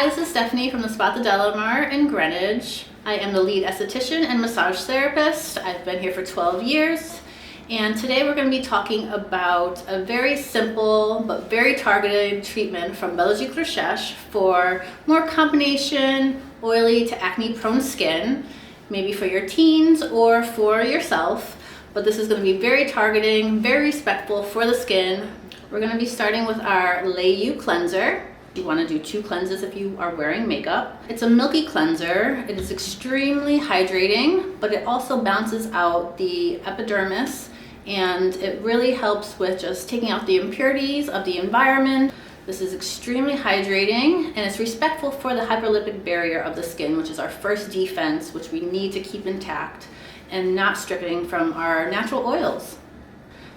Hi, this is Stephanie from the Spa at Delamar in Greenwich. I am the lead esthetician and massage therapist. I've been here for 12 years. And today we're going to be talking about a very simple but very targeted treatment from Biologique Recherche for more combination oily to acne prone skin, maybe for your teens or for yourself. But this is going to be very targeting, very respectful for the skin. We're going to be starting with our Lait U Cleanser. You want to do 2 cleanses if you are wearing makeup. It's a milky cleanser. It is extremely hydrating, but it also balances out the epidermis, and it really helps with just taking out the impurities of the environment. This is extremely hydrating, and it's respectful for the hyperlipid barrier of the skin, which is our first defense, which we need to keep intact and not stripping from our natural oils.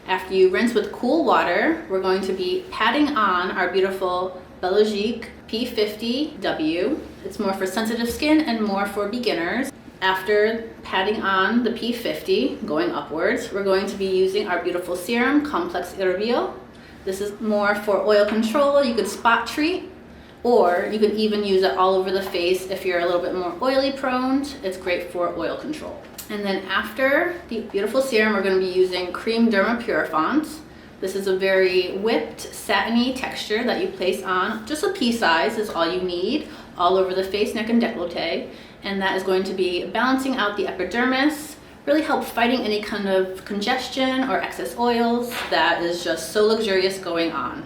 After you rinse with cool water, we're going to be patting on our beautiful Biologique P50W. It's more for sensitive skin and more for beginners. After patting on the P50 going upwards, we're going to be using our beautiful serum, Complexe Iribiol. This is more for oil control. You could spot treat, or you could even use it all over the face if you're a little bit more oily prone. It's great for oil control. And then after the beautiful serum, we're going to be using Creme Dermopurifiante. This is a very whipped, satiny texture that you place on. Just a pea size is all you need, all over the face, neck, and décolleté. And that is going to be balancing out the epidermis, really help fighting any kind of congestion or excess oils that is just so luxurious going on.